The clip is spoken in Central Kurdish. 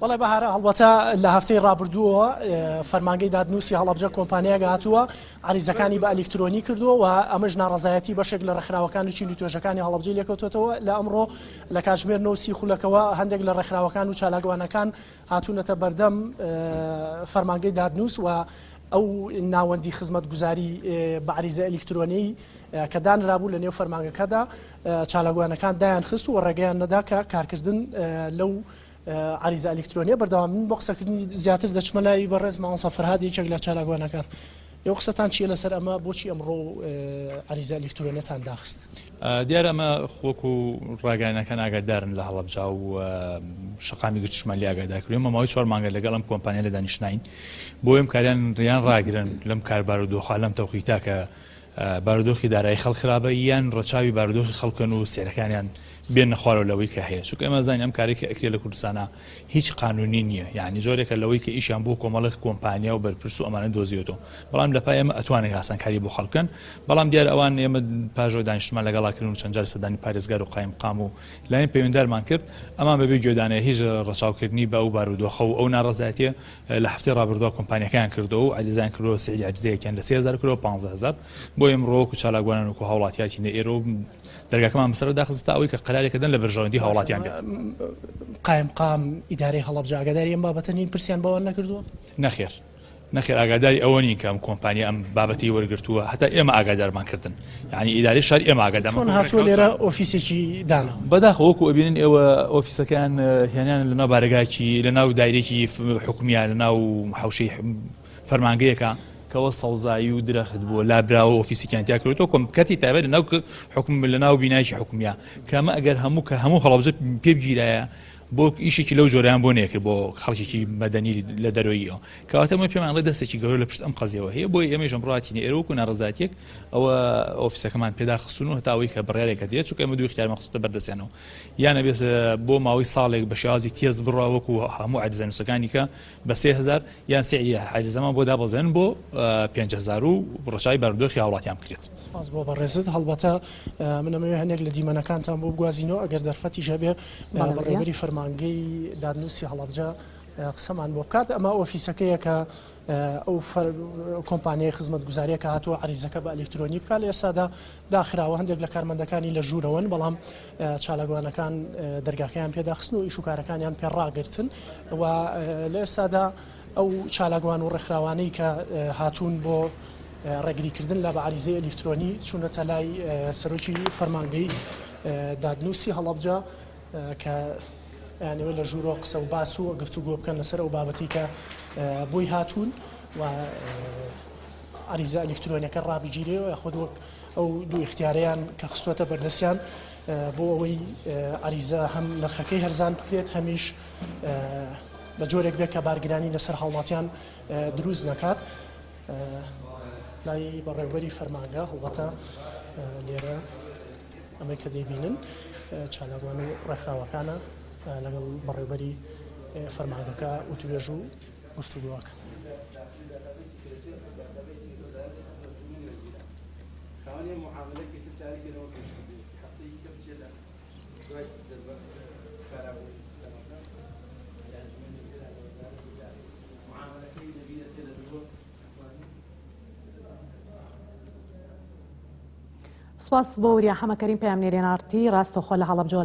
وڵێ بەهارە هەڵبەتە لە هەفتەی ڕابردووە فەرمانگەی دادنووسی هەڵەبجە کۆمپانیای هاتووە عریزەکانی بە ئەلکترۆنی کردووە و ئەمەش ناڕەزایەتی بەشێک لە ڕێکخراوەکان و چین و توێژەکانی هەڵەبجەی لێکەوتوێتەوە لە ئەمڕۆ لە کاتژمێر 9 خولەکەوە هەندێک لە ڕێکخراوەکان و چالاکوانەکان هاتوونەتە بەردەم فەرمانگەی دادنووس و ئەو ناوەندی خزمەت گوزاری بە عریزە ئەلکترۆنی کە دانرابوو لە نێو فەرمانگەکەدا چالاکوانەکان دایان خست و ڕێگەیان نەدا کە کارکردن لەو عریزە ئەلکترۆنیە بەردەوام من بۆ قسەکردنی زیاتر دەچمە لای بەڕێز مامۆستا فەرهاد یەکێک لە چالاکوانەکان. ئێوە قسەتان چیە لەسەر ئەمە بۆچی ئەمڕۆ عریزە ئەلکترۆنیەتان داخست؟ دیارە ئەمە خۆک و ڕاگەیەنەکان ئاگادارن لە هەڵەبجا و شەقامی گرتشمان لێ ئاگادارکردوێن مەماوەی 4 مانگە لەگەڵ ئەم کۆمپانیا لە دانیشتین بۆ ئەم کاریان ڕیان ڕاگرن لەم کار بارودۆخە لەم تەوقیتا کە بارودۆخی دارایی خەڵک خراپە یان ڕەچاوی بارودۆخی خەڵکن و سێرەکانیان بێنە خوارەوە لەوەی کە هەیە چونکە ئێمە زانین ئەم کارێک کە ئەکرێت لە کوردستانە هیچ قانونی نییە یعنی جۆرێکە لەوەی کە ئیشیان بۆ کۆمەڵی کۆمپانیا و بەرپرس و ئەمانە دۆزیێتەوە بەڵام لەپای ئێمە ئەتوانێت ئاسانکاری بۆ خەڵکن بەڵام دیار ئەوان ئێمە پاژۆ دانیشتمان لەگەڵاکردن و چەند جار سەدانی پارێزگار و قایمقام و لایەن پەیوەندیدارمان کرد ئەمان بەبێ گوێدانەیە هیچ ڕەچاوکردنی بە ئەو بارودۆخە و ئەو ناڕەزایەتیە لە هەفتەی ڕابردووە کۆمپانیەکان کردەوە و عریزان کردەوە سعی عریزەیەکیان لە 3000 کردەوە 15000 بۆ ئێمڕۆ و چالاکوانان و هاوڵاتیاتی ئێرە و دەرگاکەمان بەسەر داخست تا ئەوەی کە قەرارێکدەن لە بەرژەوەندی هاوڵاتیان بێت. قایمقام ئیدارەی هەڵەبجە ئاگاداری ئەم بابەتە نین پرسیان بەوە نەکردووە؟ نەخێر ئاگاداری ئەوە نین کە ئەم کۆمپانیا ئەم بابەتی وەرگرتووە هەتا ئێمە ئاگادارمان کردن یعنی ئیدارەی شار ئێمە ئاگادارمان چۆن هاتووە لێرە ئۆفیسێکی دانا بەداخەوە وەکو ئەبینن ئێوە ئۆفیسەکان هێنیان لەناو بارگاکی لەناو دایرێکی حکومیان لەناو حوشەی فەرمانگەیەکە کەەوە سەوزایی و درەخت بووە لابراوە ئۆفیسیکیانتیا کردەوە کۆم کەتی تایبەت لەناو حکوم لەناو بینایکی حکومیە کەمە ئەگەر هەموو هەڵەبجە پێ بگیرایە بۆ ئیشێکی لەو جۆرەیان بۆ نەکرد بۆ خەڵکێکی مەدەنی لە دەرەوەیەوە کەواتە مە پێمان ڵێ دەستێکی گەورە لە پشت ئەم قەزیەوە هەیە بۆی ئێمە ژەمڕاتینە ئێرەوەکو ناڕەزایەتێک ئەوە ئۆفیسەکەمان پێدا خستون و هەتا ئەوەی کە بڕیارێکە دێت چونکە ئێمە دوو اختیار مەخصوص بەردەستیانەوە یانە بێت بۆ ماوەی ساڵێک بە شێوازی تێز بڕوا وەکو هەموو عریزە نووسەکانی کە بە 3000 یان سعی عریزەمان بۆ دابەزێن بۆ 5000 و ڕەچاوی بارودۆخی هاوڵاتیان بکرێت. سپاس بۆ بەڕێزت هەڵبەتە من ئەمەوێ هەندێک لە دیمەنەکانتان بۆ بگوازینەوە ئەگەر دەرفەتی ژەبێ بەڕێوەبەری فەرمانگەی دادنووسی هەڵەبجە قسەمان بۆ بکات ئەمە ئۆفیسەکەیە کە ئەو کۆمپانیای خزمەت گوزاریە کە هاتووە عریزەکە بە ئەلکترۆنی بکات لە ئێستادا داخراوە هەندێک لە کارمەندەکانی لە ژوورەوەن بەڵام چالاکوانەکان دەرگاکەیان پێداخستن و ئیشوکارەکانیان پێڕاگرتن و لە ئێستادا ئەو چالاکوان و ڕێکخراوانەی کە هاتوون بۆ ڕێگریکردن لە بە عریزەی ئەلکترۆنی چوونەتە لای سەرۆکی فەرمانگەی دادنووسی هەڵەبجە کە یانەوە لە ژوورۆ قسە و باس و گفتوگۆ بکەن لەسەر ئەو بابەتی کە بۆی هاتوون و عریزە ئەلکترۆنیەکە ڕابگیرێەوە یاخود وەک ئەو دوو اختیارەیان کە خستوەتە بەردەستیان بۆ ئەوەی عریزە هەم نرخەکەی هەرزان بکرێت هەمیش بە جۆرێک بێت کە بارگرانی لەسەر هاوڵاتیان دروست نەکات. لای بەڕێوەبەری فەرمانگە هەڵبەتە لێرە ئەمەی کە دەیبینن چالاکوان و ڕێکخراوەکانە لەگەڵ بەڕێوەبەری فەرمانگەکە وتوێژ و گفتوگۆکە. سپاس بۆ وریا حەمەکەریم پەیامنێرێن ئارتی ڕاستەوخۆ لە هەڵەبجە